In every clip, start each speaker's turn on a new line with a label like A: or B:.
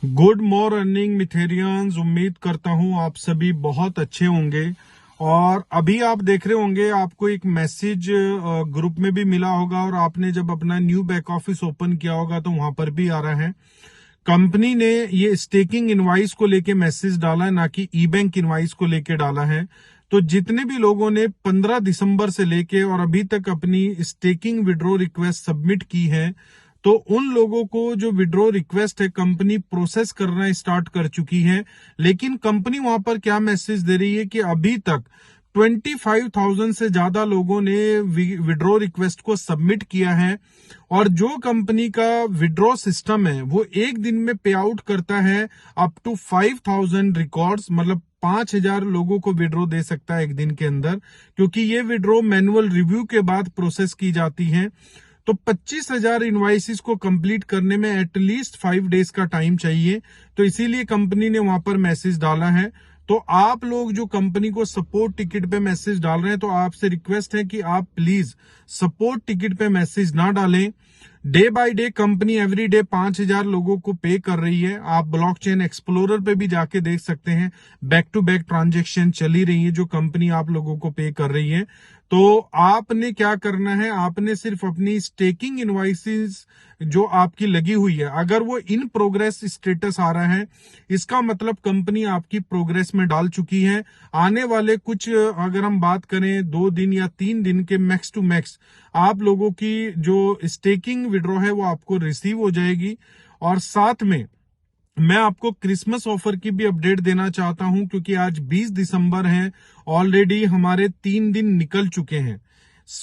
A: Good morning मिथेरियंस। उम्मीद करता हूं आप सभी बहुत अच्छे होंगे। और अभी आप देख रहे होंगे, आपको एक मैसेज ग्रुप में भी मिला होगा और आपने जब अपना न्यू बैक ऑफिस ओपन किया होगा तो वहां पर भी आ रहा है। कंपनी ने ये स्टेकिंग इनवाइस को लेके मैसेज डाला है, ना कि ई बैंक इनवाइस को लेके डाला है। तो जितने भी लोगों ने 15 दिसंबर से लेके और अभी तक अपनी स्टेकिंग विड्रॉ रिक्वेस्ट सबमिट की है, तो उन लोगों को जो विड्रॉ रिक्वेस्ट है कंपनी प्रोसेस करना स्टार्ट कर चुकी है। लेकिन कंपनी वहां पर क्या मैसेज दे रही है कि अभी तक 25,000 से ज्यादा लोगों ने विड्रॉ रिक्वेस्ट को सबमिट किया है। और जो कंपनी का विड्रॉ सिस्टम है वो एक दिन में पे आउट करता है अप टू 5,000 रिकॉर्ड्स, मतलब 5,000 लोगों को विड्रॉ दे सकता है एक दिन के अंदर, क्योंकि ये विड्रॉ मैनुअल रिव्यू के बाद प्रोसेस की जाती है। तो 25,000 इनवाइसिस को कंप्लीट करने में एटलीस्ट 5 डेज का टाइम चाहिए। तो इसीलिए कंपनी ने वहां पर मैसेज डाला है। तो आप लोग जो कंपनी को सपोर्ट टिकट पे मैसेज डाल रहे हैं, तो आपसे रिक्वेस्ट है कि आप प्लीज सपोर्ट टिकट पे मैसेज ना डालें। Day by day company every day 5,000 लोगों को पे कर रही है। आप ब्लॉकचेन एक्सप्लोरर पे भी जाके देख सकते हैं, बैक टू बैक ट्रांजेक्शन चली रही है जो कंपनी आप लोगों को पे कर रही है। तो आपने क्या करना है, आपने सिर्फ अपनी स्टेकिंग इनवाइसेस जो आपकी लगी हुई है, अगर वो इन प्रोग्रेस स्टेटस आ रहा है, इसका मतलब कंपनी आपकी प्रोग्रेस में डाल चुकी है। आने वाले कुछ, अगर हम बात करें 2 दिन या 3 दिन के मैक्स टू मैक्स, आप लोगों की जो स्टेकिंग विड्रॉ है वो आपको रिसीव हो जाएगी। और साथ में मैं आपको क्रिसमस ऑफर की भी अपडेट देना चाहता हूं, क्योंकि आज 20 दिसंबर है। ऑलरेडी हमारे 3 दिन निकल चुके हैं,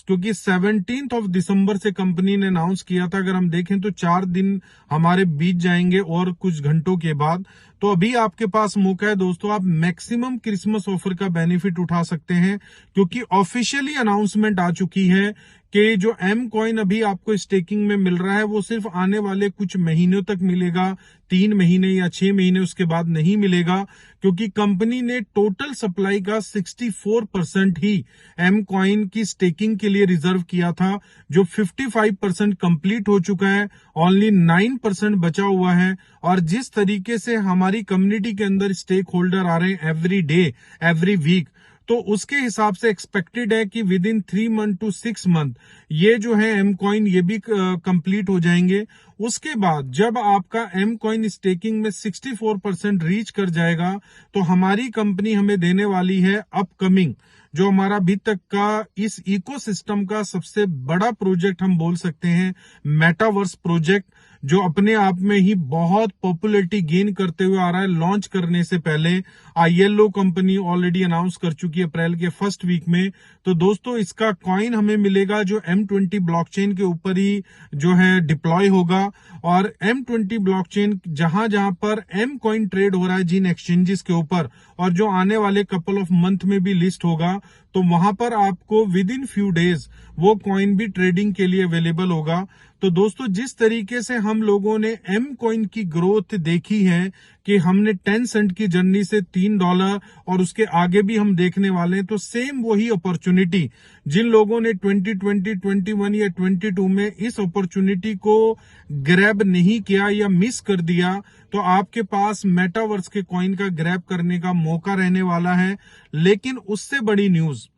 A: क्योंकि 17 ऑफ दिसंबर से कंपनी ने अनाउंस किया था। अगर हम देखें तो 4 दिन हमारे बीत जाएंगे और कुछ घंटों के बाद। तो अभी आपके पास मौका है दोस्तों, आप मैक्सिमम क्रिसमस ऑफर का बेनिफिट उठा सकते हैं, क्योंकि ऑफिशियली अनाउंसमेंट आ चुकी है कि जो एम कॉइन अभी आपको स्टेकिंग में मिल रहा है वो सिर्फ आने वाले कुछ महीनों तक मिलेगा, 3 महीने या 6 महीने, उसके बाद नहीं मिलेगा। क्योंकि कंपनी ने टोटल सप्लाई का 64% ही एम कॉइन की स्टेकिंग के लिए रिजर्व किया था, जो 55% कंप्लीट हो चुका है, ओनली 9% बचा हुआ है। और जिस तरीके से हमारी कम्युनिटी के अंदर स्टेक होल्डर आ रहे हैं एवरी डे एवरी वीक, तो उसके हिसाब से एक्सपेक्टेड है कि within 3 month to 6 month ये जो है एम कॉइन ये भी कंप्लीट हो जाएंगे। उसके बाद जब आपका एम कॉइन स्टेकिंग में 64% रीच कर जाएगा, तो हमारी कंपनी हमें देने वाली है अपकमिंग, जो हमारा अभी तक का इस इकोसिस्टम का सबसे बड़ा प्रोजेक्ट हम बोल सकते हैं, मेटावर्स प्रोजेक्ट, जो अपने आप में ही बहुत पॉपुलैरिटी गेन करते हुए आ रहा है। लॉन्च करने से पहले आईएलओ कंपनी ऑलरेडी अनाउंस कर चुकी है अप्रैल के फर्स्ट वीक में। तो दोस्तों इसका कॉइन हमें मिलेगा जो M20 ब्लॉकचेन के ऊपर ही जो है डिप्लॉय होगा। और M20 ब्लॉकचेन जहां जहां पर एम कॉइन ट्रेड हो रहा है जिन एक्सचेंजेस के ऊपर, और जो आने वाले कपल ऑफ मंथ में भी लिस्ट होगा, तो वहां पर आपको विद इन फ्यू डेज वो कॉइन भी ट्रेडिंग के लिए अवेलेबल होगा। तो दोस्तों जिस तरीके से हम लोगों ने एम कॉइन की ग्रोथ देखी है कि हमने 10 सेंट की जर्नी से $3 और उसके आगे भी हम देखने वाले हैं, तो सेम वही अपॉर्चुनिटी जिन लोगों ने 2020, 21 या 22 में इस अपॉर्चुनिटी को ग्रैब नहीं किया या मिस कर दिया, तो आपके पास मेटावर्स के कॉइन का ग्रैब करने का मौका रहने वाला है। लेकिन उससे बड़ी न्यूज,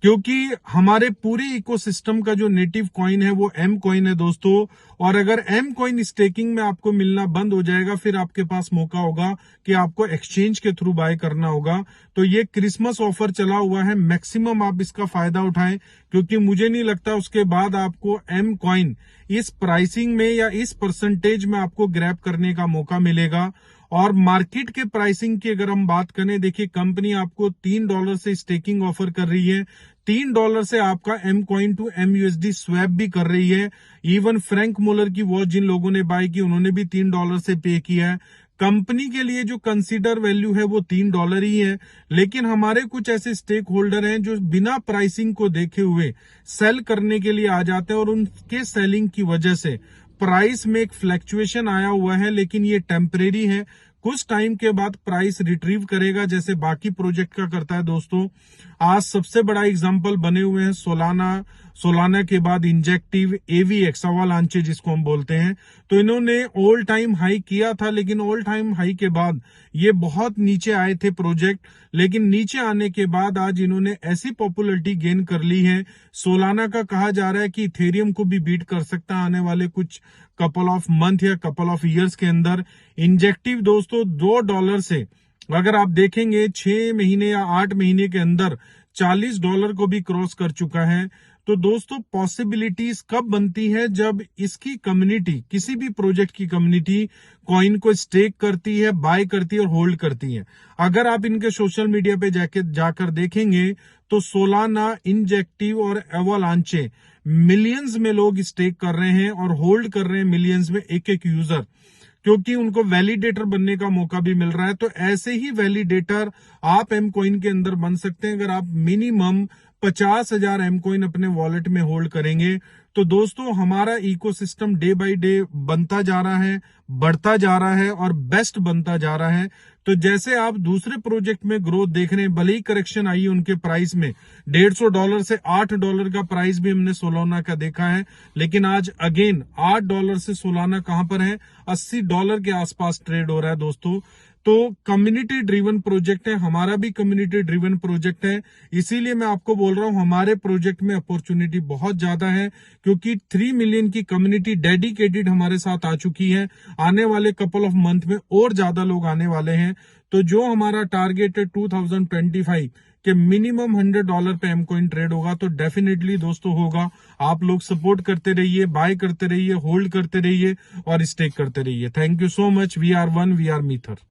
A: क्योंकि हमारे पूरे इकोसिस्टम का जो नेटिव कॉइन है वो एम कॉइन है दोस्तों। और अगर एम कॉइन स्टेकिंग में आपको मिलना बंद हो जाएगा, फिर आपके पास मौका होगा कि आपको एक्सचेंज के थ्रू बाय करना होगा। तो ये क्रिसमस ऑफर चला हुआ है, मैक्सिमम आप इसका फायदा उठाएं, क्योंकि मुझे नहीं लगता उसके बाद आपको एम कॉइन इस प्राइसिंग में या इस परसेंटेज में आपको ग्रैब करने का मौका मिलेगा। और मार्केट के प्राइसिंग की अगर हम बात करें, देखिए कंपनी आपको $3 से स्टेकिंग ऑफर कर रही है, $3 से आपका M coin to MUSD swap भी कर रही है। इवन फ्रैंक मोलर की वॉच जिन लोगों ने बाय की उन्होंने भी $3 से पे किया है। कंपनी के लिए जो कंसीडर वैल्यू है वो $3 ही है। लेकिन हमारे कुछ ऐसे स्टेक होल्डर हैं जो बिना प्राइसिंग को देखे हुए सेल करने के लिए आ जाते हैं, और उनके सेलिंग की वजह से प्राइस में एक फ्लैक्चुएशन आया हुआ है, लेकिन ये टेम्परेरी है। कुछ टाइम के बाद प्राइस रिट्रीव करेगा जैसे बाकी प्रोजेक्ट का करता है दोस्तों। आज सबसे बड़ा एग्जांपल बने हुए हैं सोलाना के बाद इंजेक्टिव, एवीएक्स, अवालांचे जिसको हम बोलते हैं। तो इन्होंने ऑल टाइम हाई किया था, लेकिन ऑल टाइम हाई के बाद ये बहुत नीचे आए थे प्रोजेक्ट, लेकिन नीचे आने के बाद आज इन्होंने ऐसी पॉपुलैरिटी गेन कर ली है। सोलाना का कहा जा रहा है कि इथेरियम को भी बीट कर सकता है आने वाले कुछ कपल ऑफ मंथ या कपल ऑफ ईयर्स के अंदर। इंजेक्टिव दोस्तों $2 से अगर आप देखेंगे 6 महीने या 8 महीने के अंदर $40 को भी क्रॉस कर चुका है। तो दोस्तों पॉसिबिलिटीज कब बनती है, जब इसकी कम्युनिटी, किसी भी प्रोजेक्ट की कम्युनिटी कॉइन को स्टेक करती है, बाय करती है और होल्ड करती है। अगर आप इनके सोशल मीडिया पे जाकर देखेंगे तो सोलाना, इंजेक्टिव और एवालांचे मिलियंस में लोग स्टेक कर रहे हैं और होल्ड कर रहे हैं मिलियंस में एक एक यूजर, क्योंकि उनको वैलिडेटर बनने का मौका भी मिल रहा है। तो ऐसे ही वैलिडेटर आप एम कॉइन के अंदर बन सकते हैं अगर आप मिनिमम 50,000 एम कॉइन अपने वॉलेट में होल्ड करेंगे। तो दोस्तों हमारा इकोसिस्टम डे बाय डे बनता जा रहा है, बढ़ता जा रहा है और बेस्ट बनता जा रहा है। तो जैसे आप दूसरे प्रोजेक्ट में ग्रोथ देख रहे हैं, भले ही करेक्शन आई है उनके प्राइस में, $150 से $8 का प्राइस भी हमने सोलाना का देखा है, लेकिन आज अगेन $8 से सोलाना कहां पर है, $80 के आसपास ट्रेड हो रहा है दोस्तों। तो कम्युनिटी ड्रिवन प्रोजेक्ट है, हमारा भी कम्युनिटी ड्रिवन प्रोजेक्ट है, इसीलिए मैं आपको बोल रहा हूं हमारे प्रोजेक्ट में अपॉर्चुनिटी बहुत ज्यादा है, क्योंकि 3 मिलियन की कम्युनिटी डेडिकेटेड हमारे साथ आ चुकी है। आने वाले कपल ऑफ मंथ में और ज्यादा लोग आने वाले हैं। तो जो हमारा टारगेट है 2025 के मिनिमम $100 पे एम कॉइन ट्रेड होगा, तो डेफिनेटली दोस्तों होगा। आप लोग सपोर्ट करते रहिए, बाय करते रहिए, होल्ड करते रहिए और स्टेक करते रहिए। Thank you so much. We are one, we are मीथर।